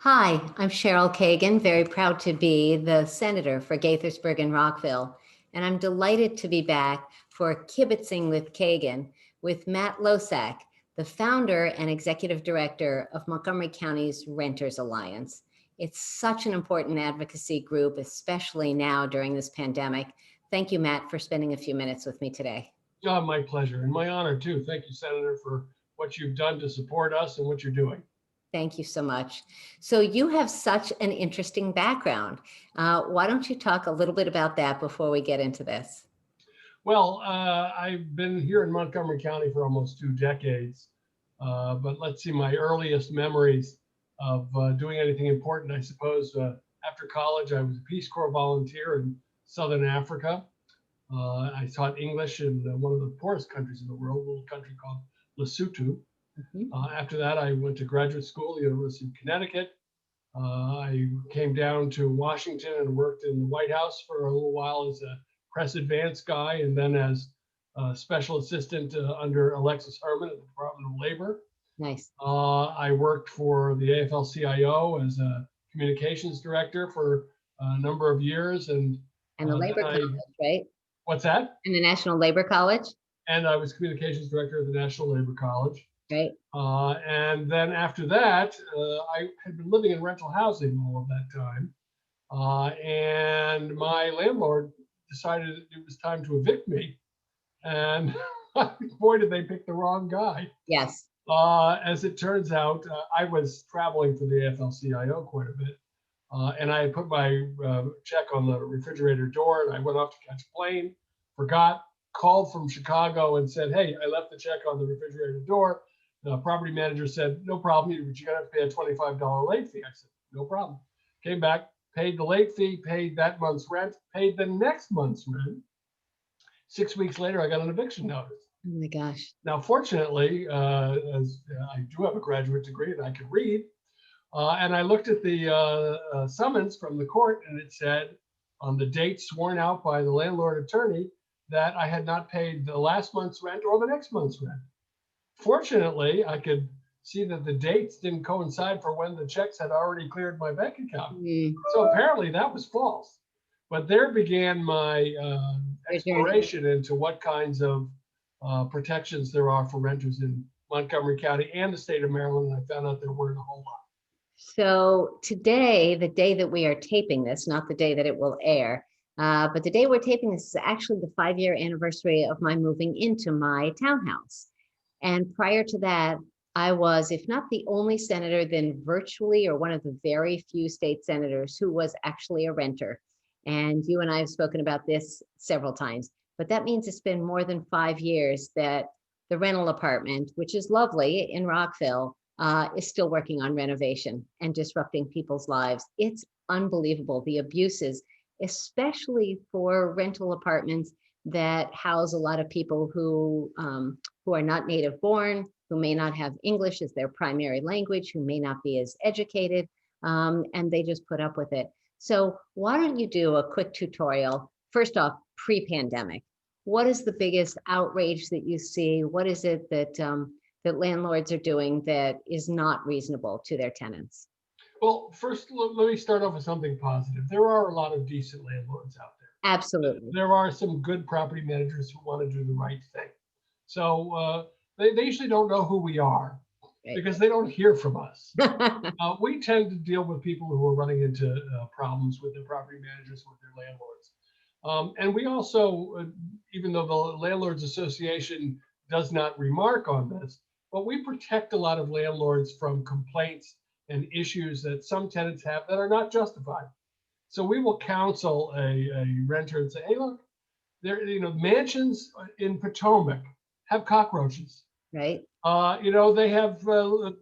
Hi, I'm Cheryl Kagan, very proud to be the senator for Gaithersburg and Rockville. And I'm delighted to be back for Kibbitzing with Kagan with Matt Losak, the founder and executive director of Montgomery County's Renters Alliance. It's such an important advocacy group, especially now during this pandemic. Thank you, Matt, for spending a few minutes with me today. Oh, my pleasure and my honor too. Thank you, Senator, for what you've done to support us and what you're doing. Thank you so much. So you have such an interesting background. Why don't you talk a little bit about that before we get into this? Well, I've been here in Montgomery County for almost 2 decades, but let's see, my earliest memories of doing anything important, I suppose, after college, I was a Peace Corps volunteer in Southern Africa. I taught English in one of the poorest countries in the world, a little country called Lesotho. After that, I went to graduate school at the University of Connecticut. I came down to Washington and worked in the White House for a little while as a press advance guy, and then as a special assistant under Alexis Herman at the Department of Labor. Nice. I worked for the AFL-CIO as a communications director for a number of years, and the Labor College, right? What's that? And the National Labor College. And I was communications director of the National Labor College. Right. And then after that, I had been living in rental housing all of that time. And my landlord decided it was time to evict me. And boy, did they pick the wrong guy. Yes. As it turns out, I was traveling for the AFL-CIO quite a bit. And I had put my check on the refrigerator door, and I went off to catch a plane, forgot, called from Chicago and said, hey, I left the check on the refrigerator door. The property manager said, no problem, but you're gonna have to pay a $25 late fee. I said, no problem. Came back, paid the late fee, paid that month's rent, paid the next month's rent. 6 weeks later, I got an eviction notice. Oh my gosh. Now, fortunately, as I do have a graduate degree and I can read, and I looked at the summons from the court, and it said on the date sworn out by the landlord attorney that I had not paid the last month's rent or the next month's rent. Fortunately, I could see that the dates didn't coincide for when the checks had already cleared my bank account. So apparently that was false. But there began my exploration into what kinds of protections there are for renters in Montgomery County and the state of Maryland. And I found out there weren't a whole lot. So today, the day that we are taping this, not the day that it will air, but the day we're taping this is actually the 5-year anniversary of my moving into my townhouse. And prior to that, I was, if not the only senator, then virtually or one of the very few state senators who was actually a renter. And you and I have spoken about this several times, but that means it's been more than 5 years that the rental apartment, which is lovely in Rockville, is still working on renovation and disrupting people's lives. It's unbelievable, the abuses, especially for rental apartments that house a lot of people who are not native born, who may not have English as their primary language, who may not be as educated, and they just put up with it. So why don't you do a quick tutorial? First off, pre-pandemic, what is the biggest outrage that you see? What is it that that landlords are doing that is not reasonable to their tenants? Well, first, let me start off with something positive. There are a lot of decent landlords out there. Absolutely. There are some good property managers who want to do the right thing. So they usually don't know who we are, right, because they don't hear from us. We tend to deal with people who are running into problems with their property managers, with their landlords. And we also, even though the Landlords Association does not remark on this, but we protect a lot of landlords from complaints and issues that some tenants have that are not justified. So we will counsel a renter and say, hey, look, there, mansions in Potomac have cockroaches. Right. They have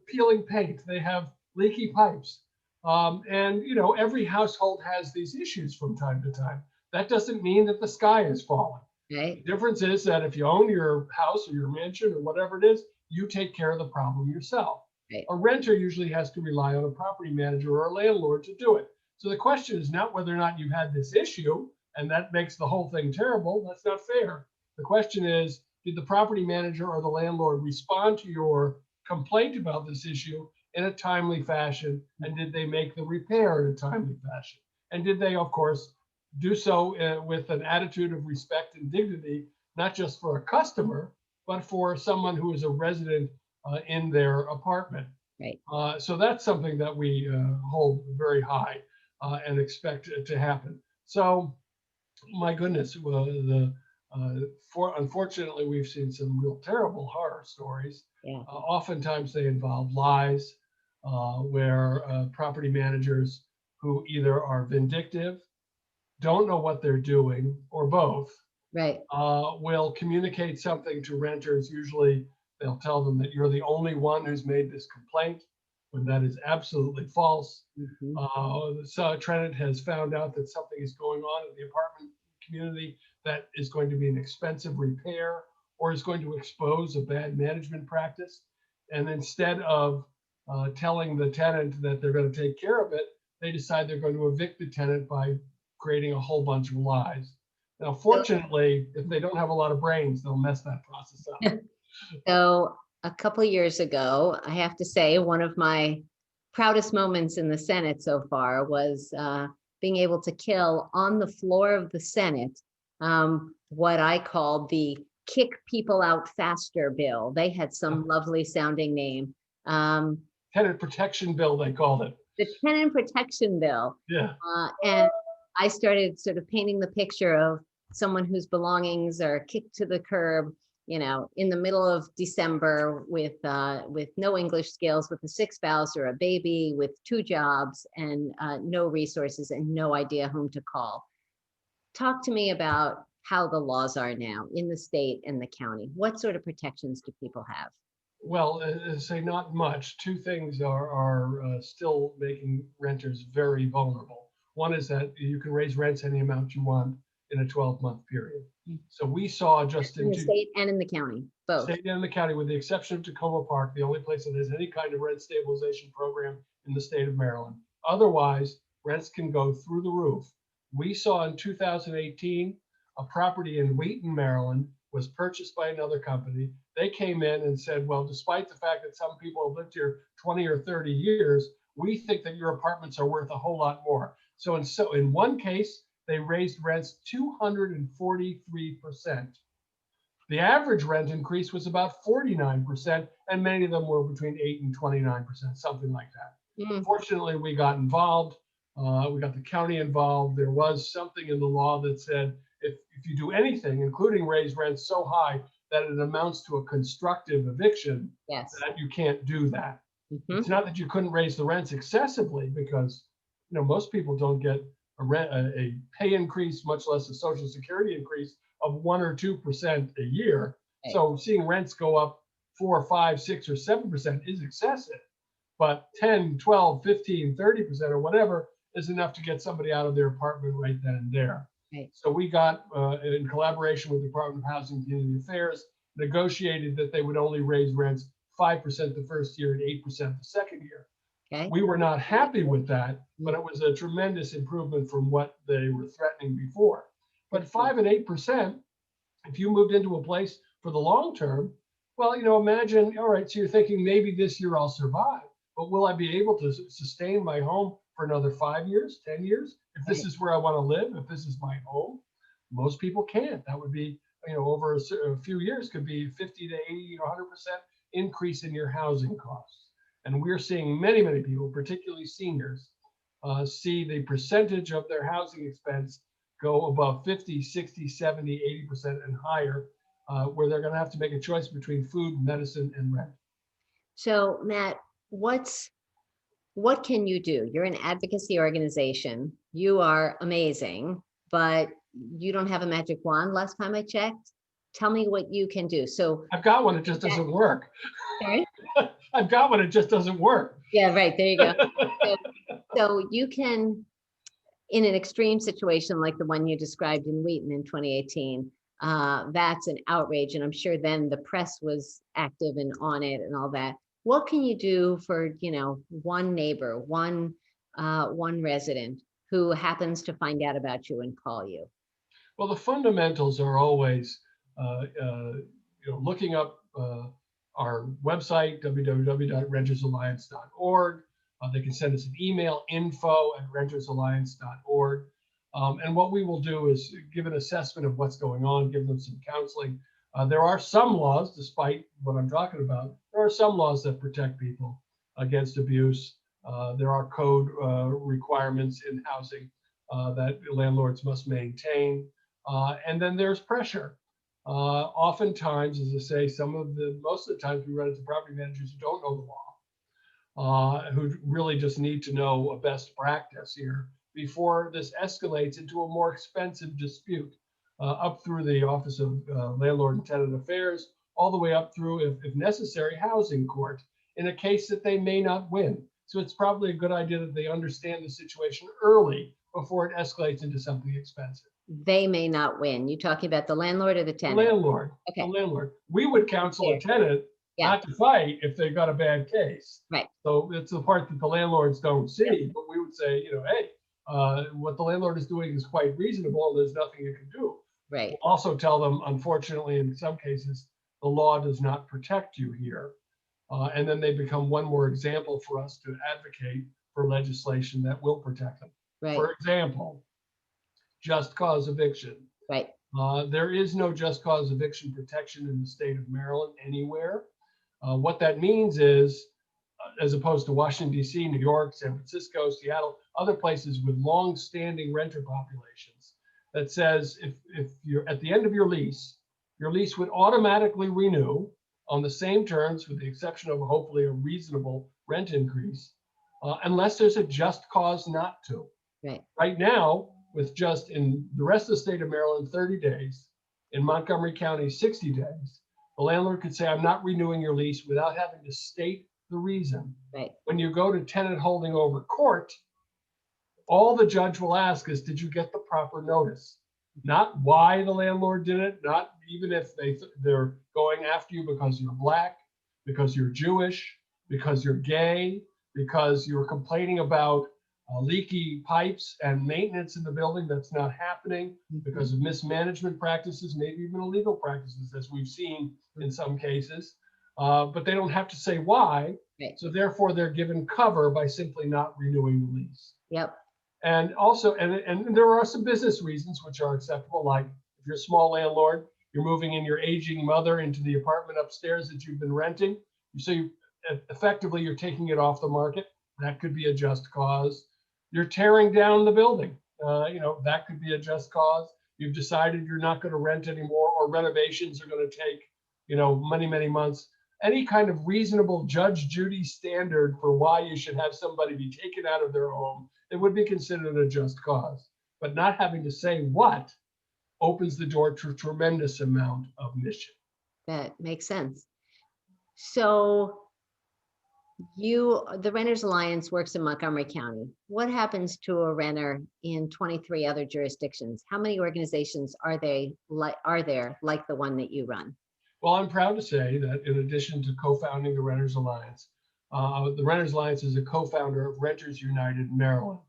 peeling paint, they have leaky pipes. And every household has these issues from time to time. That doesn't mean that the sky is falling. Right. The difference is that if you own your house or your mansion or whatever it is, you take care of the problem yourself. Right. A renter usually has to rely on a property manager or a landlord to do it. So the question is not whether or not you've had this issue, and that makes the whole thing terrible. That's not fair. The question is, did the property manager or the landlord respond to your complaint about this issue in a timely fashion? And did they make the repair in a timely fashion? And did they, of course, do so with an attitude of respect and dignity, not just for a customer, but for someone who is a resident in their apartment? Right. So that's something that we hold very high and expect to happen. So, my goodness, unfortunately, we've seen some real terrible horror stories. Yeah. Oftentimes, they involve lies, where property managers who either are vindictive, don't know what they're doing, or both, Right. will communicate something to renters. Usually, they'll tell them that you're the only one who's made this complaint, when that is absolutely false. So a tenant has found out that something is going on in the apartment community that is going to be an expensive repair or is going to expose a bad management practice. And instead of telling the tenant that they're going to take care of it, they decide they're going to evict the tenant by creating a whole bunch of lies. Now, fortunately, if they don't have a lot of brains, they'll mess that process up. So a couple of years ago, I have to say, one of my proudest moments in the Senate so far was being able to kill on the floor of the Senate what I called the Kick People Out Faster bill. They had some lovely sounding name. Tenant protection bill, they called it. The tenant protection bill. Yeah. And I started sort of painting the picture of someone whose belongings are kicked to the curb, you know, in the middle of December with no English skills, with a sick spouse or a baby, with 2 jobs and no resources and no idea whom to call. Talk to me about how the laws are now in the state and the county. What sort of protections do people have? Well, say not much. 2 things are still making renters very vulnerable. One is that you can raise rents any amount you want in a 12-month period. So we saw just in the state and in the county, both. State and the county, with the exception of Tacoma Park, the only place that has any kind of rent stabilization program in the state of Maryland. Otherwise, rents can go through the roof. We saw in 2018 a property in Wheaton, Maryland, was purchased by another company. They came in and said, well, despite the fact that some people have lived here 20 or 30 years, we think that your apartments are worth a whole lot more. So in one case, they raised rents 243%. The average rent increase was about 49%, and many of them were between 8 and 29%, something like that. Fortunately, we got involved. We got the county involved. There was something in the law that said if you do anything, including raise rents so high that it amounts to a constructive eviction, that you can't do that. It's not that you couldn't raise the rents excessively, because most people don't get a pay increase, much less a Social Security increase of 1 or 2% a year. Right. So seeing rents go up 4 or 5, 6 or 7% is excessive, but 10, 12, 15, 30% or whatever is enough to get somebody out of their apartment right then and there. Right. So we got, in collaboration with the Department of Housing and Community Affairs, negotiated that they would only raise rents 5% the first year and 8% the second year. Okay. We were not happy with that, but it was a tremendous improvement from what they were threatening before. But 5 and 8%, if you moved into a place for the long term, well, imagine, all right, so you're thinking maybe this year I'll survive, but will I be able to sustain my home for another 5 years, 10 years? If this is where I want to live, if this is my home, most people can't. That would be, over a few years could be 50 to 80, 100% increase in your housing costs. And we're seeing many, many people, particularly seniors, see the percentage of their housing expense go above 50, 60, 70, 80% and higher, where they're going to have to make a choice between food, medicine, and rent. So, Matt, what can you do? You're an advocacy organization. You are amazing, but you don't have a magic wand last time I checked. Tell me what you can do. So I've got one, it just doesn't work. Sorry? I've got one, it just doesn't work. Yeah, right, there you go. So you can, in an extreme situation like the one you described in Wheaton in 2018, that's an outrage. And I'm sure then the press was active and on it and all that. What can you do for, one neighbor, one resident who happens to find out about you and call you? Well, the fundamentals are always, looking up our website, www.rentersalliance.org. They can send us an email, info@rentersalliance.org. And what we will do is give an assessment of what's going on, give them some counseling. There are some laws, despite what I'm talking about, there are some laws that protect people against abuse. There are code requirements in housing that landlords must maintain. And then there's pressure. Oftentimes, as I say, most of the times we run into property managers who don't know the law, who really just need to know a best practice here before this escalates into a more expensive dispute, up through the Office of Landlord and Tenant Affairs, all the way up through, if necessary, housing court in a case that they may not win. So it's probably a good idea that they understand the situation early before it escalates into something expensive. They may not win. You talking about the landlord or the The tenant? landlord. Okay. The landlord. We would counsel a tenant Yeah. not to fight if they got a bad case. Right. So it's the part that the landlords don't see, but we would say, hey, what the landlord is doing is quite reasonable. There's nothing you can do. Right. We'll also tell them, unfortunately, in some cases, the law does not protect you here. And then they become one more example for us to advocate for legislation that will protect them. Right. For example, just cause eviction. Right. There is no just cause eviction protection in the state of Maryland anywhere. What that means is, as opposed to Washington, D.C., New York, San Francisco, Seattle, other places with long-standing renter populations, that says if you're at the end of your lease would automatically renew on the same terms, with the exception of hopefully a reasonable rent increase, unless there's a just cause not to. Right. Right now, with just in the rest of the state of Maryland, 30 days, in Montgomery County, 60 days, the landlord could say, I'm not renewing your lease without having to state the reason. Right. When you go to tenant holding over court, all the judge will ask is, did you get the proper notice? Not why the landlord did it, not even if they're going after you because you're Black, because you're Jewish, because you're gay, because you're complaining about leaky pipes and maintenance in the building that's not happening, because of mismanagement practices, maybe even illegal practices, as we've seen in some cases. But they don't have to say why. Right. So therefore, they're given cover by simply not renewing the lease. Yep. And also, and there are some business reasons which are acceptable, like if you're a small landlord, you're moving in your aging mother into the apartment upstairs that you've been renting. So effectively, you're taking it off the market. That could be a just cause. You're tearing down the building. That could be a just cause. You've decided you're not going to rent anymore, or renovations are going to take, many, many months. Any kind of reasonable Judge Judy standard for why you should have somebody be taken out of their home, it would be considered a just cause. But not having to say what opens the door to a tremendous amount of mission. That makes sense. So the Renters Alliance works in Montgomery County. What happens to a renter in 23 other jurisdictions? How many organizations are there like the one that you run? Well, I'm proud to say that in addition to co-founding the Renters Alliance, the Renters Alliance is a co-founder of Renters United Maryland.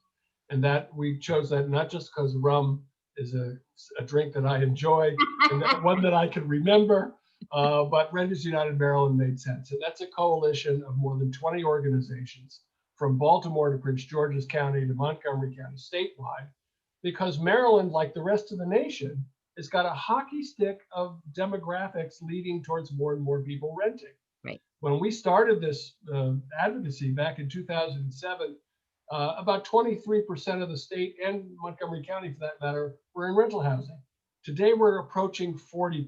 And that we chose that not just because rum is a drink that I enjoy and one that I can remember, but Renters United Maryland made sense. And that's a coalition of more than 20 organizations from Baltimore to Prince George's County to Montgomery County statewide, because Maryland, like the rest of the nation, has got a hockey stick of demographics leading towards more and more people renting. Right. When we started this advocacy back in 2007, about 23% of the state, and Montgomery County for that matter, were in rental housing. Today, we're approaching 40%.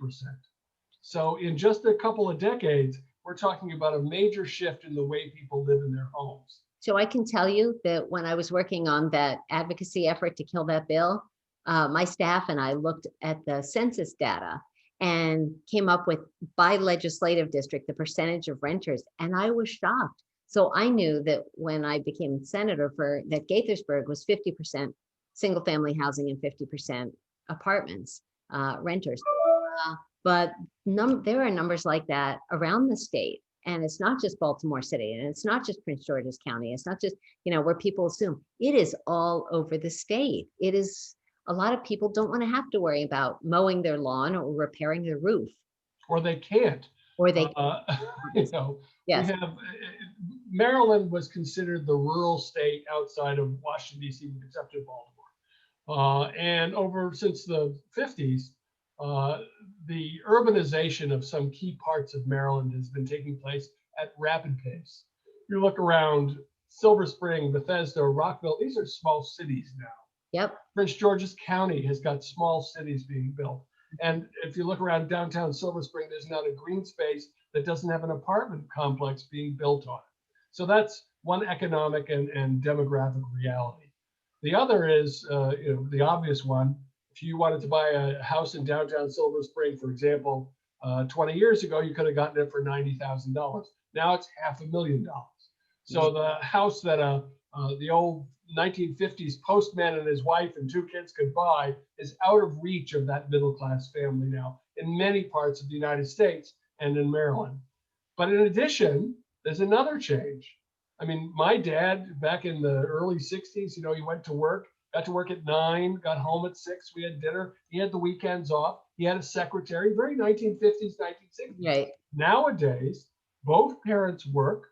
So in just a couple of decades, we're talking about a major shift in the way people live in their homes. So I can tell you that when I was working on that advocacy effort to kill that bill, my staff and I looked at the census data and came up with, by legislative district, the percentage of renters, and I was shocked. So I knew that when I became senator that Gaithersburg was 50% single family housing and 50% apartments, renters. But there are numbers like that around the state. And it's not just Baltimore City, and it's not just Prince George's County. It's not just, where people assume. It is all over the state. It is, a lot of people don't want to have to worry about mowing their lawn or repairing their roof. Or they can't. Or they, You know, we yes, have Maryland was considered the rural state outside of Washington, D.C., except in Baltimore. And since the 50s, the urbanization of some key parts of Maryland has been taking place at rapid pace. You look around Silver Spring, Bethesda, Rockville, these are small cities now. yep, Prince George's County has got small cities being built. And if you look around downtown Silver Spring, there's not a green space that doesn't have an apartment complex being built on it. So that's one economic and demographic reality. The other is the obvious one. If you wanted to buy a house in downtown Silver Spring, for example, 20 years ago, you could have gotten it for $90,000. Now it's $500,000. So the house that the old 1950s postman and his wife and 2 kids could buy is out of reach of that middle class family now in many parts of the United States and in Maryland. But in addition, there's another change. I mean, my dad back in the early 60s, he went to work, got to work at 9, got home at 6, we had dinner, he had the weekends off, he had a secretary, very 1950s, 1960s. right. Nowadays, both parents work.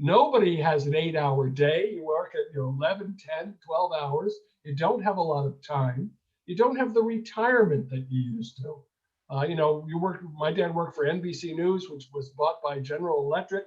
Nobody has an 8-hour day. You work at 11, 10, 12 hours. You don't have a lot of time. You don't have the retirement that you used to. My dad worked for NBC News, which was bought by General Electric.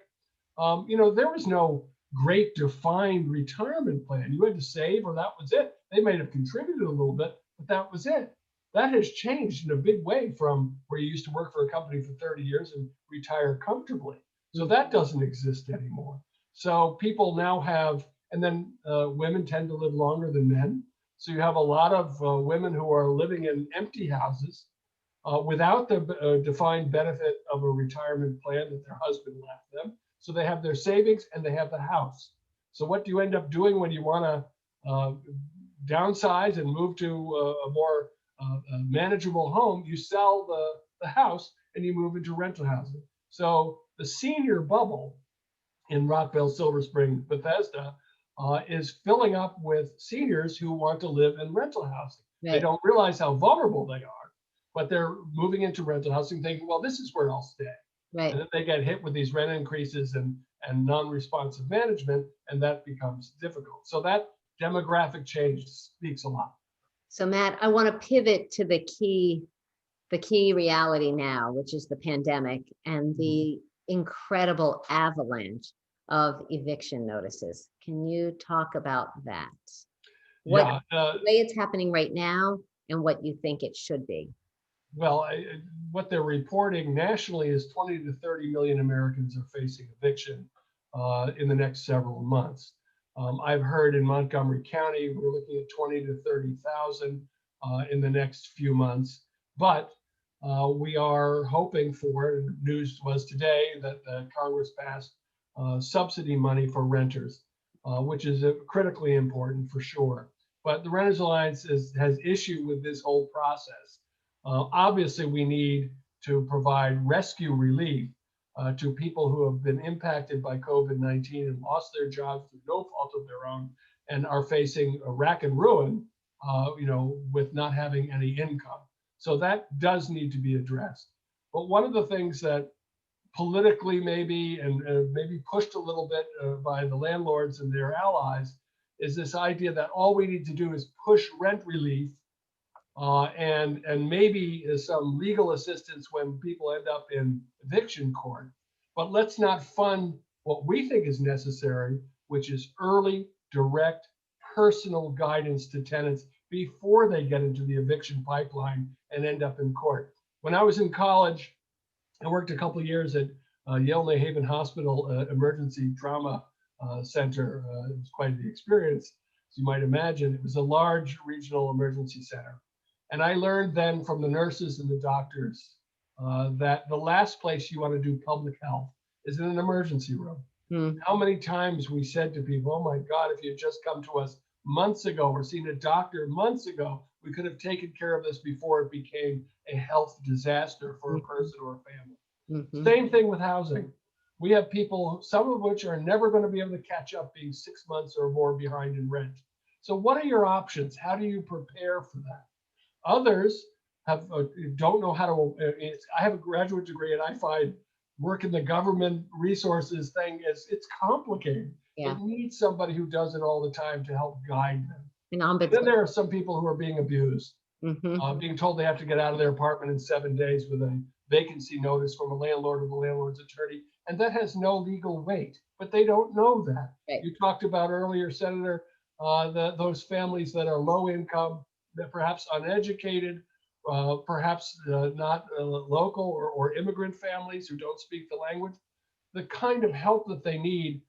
There was no great defined retirement plan. You had to save or that was it. They might have contributed a little bit, but that was it. That has changed in a big way from where you used to work for a company for 30 years and retire comfortably. So that doesn't exist anymore. So people now have, and then women tend to live longer than men. So you have a lot of women who are living in empty houses without the defined benefit of a retirement plan that their husband left them. So they have their savings and they have the house. So what do you end up doing when you want to downsize and move to a more manageable home? You sell the house and you move into rental housing. So the senior bubble in Rockville, Silver Spring, Bethesda is filling up with seniors who want to live in rental housing. Right. They don't realize how vulnerable they are, but they're moving into rental housing thinking, well, this is where I'll stay. Right. And then they get hit with these rent increases and non-responsive management, and that becomes difficult. So that demographic change speaks a lot. So Matt, I want to pivot to the key reality now, which is the pandemic and the incredible avalanche of eviction notices. Can you talk about that? The way it's happening right now and what you think it should be? Well, what they're reporting nationally is 20 to 30 million Americans are facing eviction in the next several months. I've heard in Montgomery County, we're looking at 20 to 30,000 in the next few months. But we are hoping for, news was today that Congress passed subsidy money for renters, which is critically important for sure. But the Renters Alliance has issue with this whole process. Obviously, we need to provide rescue relief to people who have been impacted by COVID-19 and lost their jobs through no fault of their own and are facing a rack and ruin, with not having any income. So that does need to be addressed. But one of the things that politically maybe pushed a little bit by the landlords and their allies is this idea that all we need to do is push rent relief and maybe some legal assistance when people end up in eviction court. But let's not fund what we think is necessary, which is early, direct, personal guidance to tenants before they get into the eviction pipeline and end up in court. When I was in college, I worked a couple of years at Yale New Haven Hospital Emergency Trauma Center. It was quite the experience, as you might imagine. It was a large regional emergency center. And I learned then from the nurses and the doctors that the last place you want to do public health is in an emergency room. How many times we said to people, oh my God, if you had just come to us months ago or seen a doctor months ago, we could have taken care of this before it became a health disaster for a person or a family. Same thing with housing. We have people, some of which are never going to be able to catch up being 6 months or more behind in rent. So what are your options? How do you prepare for that? Others don't know how to, I have a graduate degree and I find work in the government resources thing is it's complicated. Yeah. It needs somebody who does it all the time to help guide them. An And then ombudsman. there are some people who are being abused, Hmm. being told they have to get out of their apartment in 7 days with a vacancy notice from a landlord or the landlord's attorney, and that has no legal weight. But they don't know that. Right. You talked about earlier, Senator, those families that are low income, that perhaps uneducated, perhaps not local or immigrant families who don't speak the language. The kind of help that they need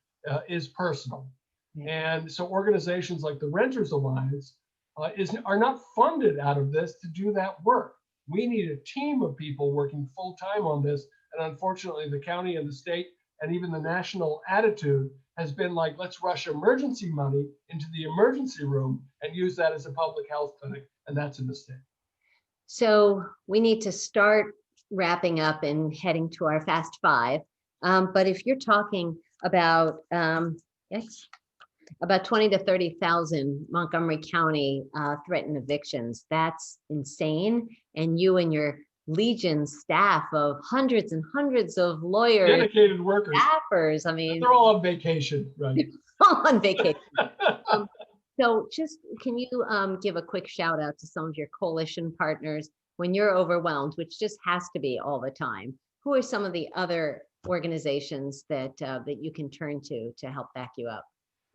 is personal. Yeah. And so organizations like the Renters Alliance are not funded out of this to do that work. We need a team of people working full time on this. And unfortunately, the county and the state and even the national attitude has been like, let's rush emergency money into the emergency room and use that as a public health clinic. And that's a mistake. So we need to start wrapping up and heading to our fast five. But if you're talking about yes, about 20 to 30,000 Montgomery County threatened evictions, that's insane. And you and your Legion staff of hundreds and hundreds of lawyers, Dedicated workers. staffers, I mean, They're all on vacation, right? all on vacation. So just, can you give a quick shout out to some of your coalition partners when you're overwhelmed, which just has to be all the time? Who are some of the other organizations that that you can turn to help back you up?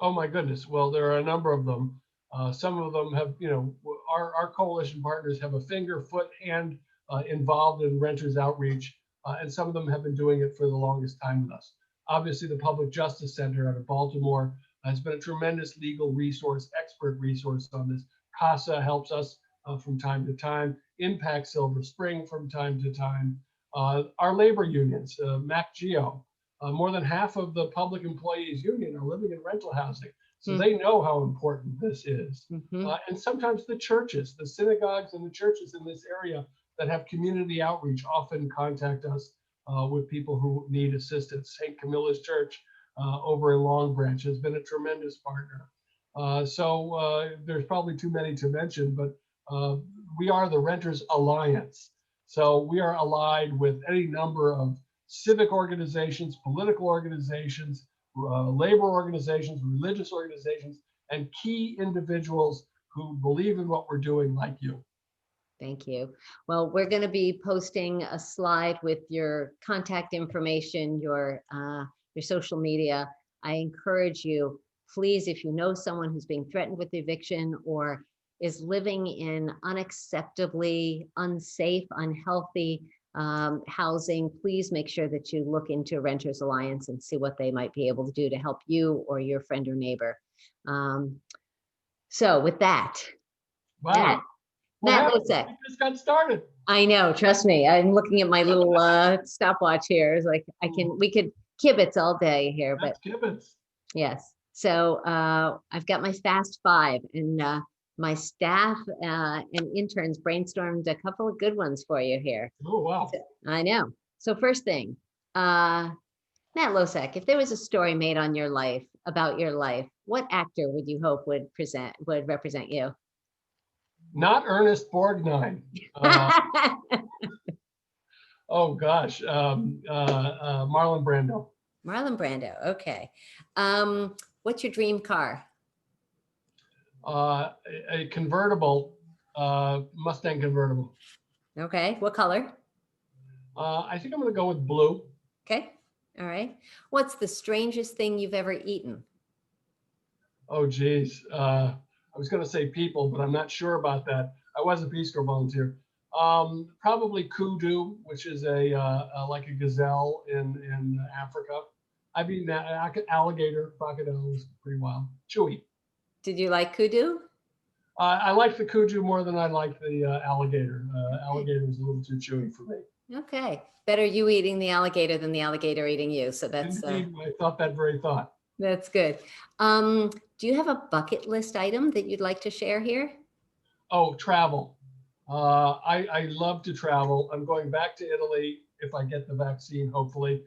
Oh my goodness. Well, there are a number of them. Some of them have, our coalition partners have a finger, foot, hand involved in renters outreach, and some of them have been doing it for the longest time with us. Obviously, the Public Justice Center out of Baltimore has been a tremendous legal resource, expert resource on this. CASA helps us from time to time. Impact Silver Spring from time to time. Our labor unions, MacGeo, more than half of the public employees union are living in rental housing. So they know how important this is. And sometimes the churches, the synagogues and the churches in this area that have community outreach often contact us with people who need assistance. St. Camilla's Church over in Long Branch has been a tremendous partner. So there's probably too many to mention, but we are the Renters Alliance. So we are allied with any number of civic organizations, political organizations, labor organizations, religious organizations, and key individuals who believe in what we're doing, like you. Thank you. Well, we're going to be posting a slide with your contact information, your social media. I encourage you, please, if you know someone who's being threatened with eviction or is living in unacceptably unsafe, unhealthy housing, please make sure that you look into Renters Alliance and see what they might be able to do to help you or your friend or neighbor. So with that, Wow. Matt Losak. We just got started. I know, trust me. I'm looking at my little stopwatch here. It's like we could kibitz all day here, but kibitz. Yes. So I've got my fast five, and my staff and interns brainstormed a couple of good ones for you here. Oh, wow. I know. So first thing, Matt Losak, if there was a story made on your life, about your life, what actor would you hope would represent you? Not Ernest Borgnine. Oh gosh, Marlon Brando. Marlon Brando. Okay. What's your dream car? A convertible, Mustang convertible. Okay. What color? I think I'm going to go with blue. Okay. All right. What's the strangest thing you've ever eaten? Oh, geez. I was going to say people, but I'm not sure about that. I was a Peace Corps volunteer. Probably kudu, which is like a gazelle in Africa. I've eaten alligator, crocodile was pretty wild. Chewy. Did you like kudu? I like the kudu more than I like the alligator. Alligator was a little too chewy for me. Okay. Better you eating the alligator than the alligator eating you. So that's Indeed, I thought that very thought. That's good. Do you have a bucket list item that you'd like to share here? Oh, travel. I love to travel. I'm going back to Italy if I get the vaccine, hopefully,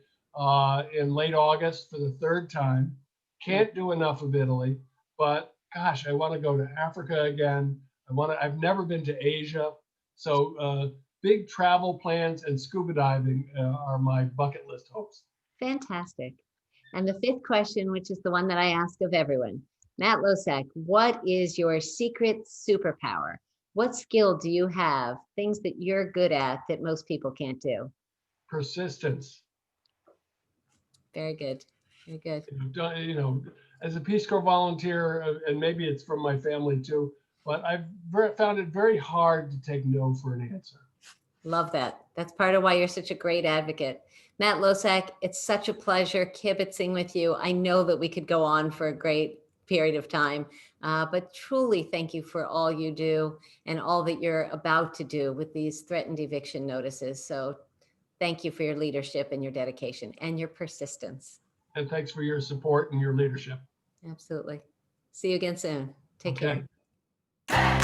in late August for the third time. Can't do enough of Italy, but gosh, I want to go to Africa again. I've never been to Asia. So big travel plans and scuba diving are my bucket list hopes. Fantastic. And the fifth question, which is the one that I ask of everyone. Matt Losak, what is your secret superpower? What skill do you have? Things that you're good at that most people can't do? Persistence. Very good. Very good. As a Peace Corps volunteer, and maybe it's from my family too, but I've found it very hard to take no for an answer. Love that. That's part of why you're such a great advocate. Matt Losak, it's such a pleasure kibitzing with you. I know that we could go on for a great period of time, but truly thank you for all you do and all that you're about to do with these threatened eviction notices. So thank you for your leadership and your dedication and your persistence. And thanks for your support and your leadership. Absolutely. See you again soon. Take Okay. care.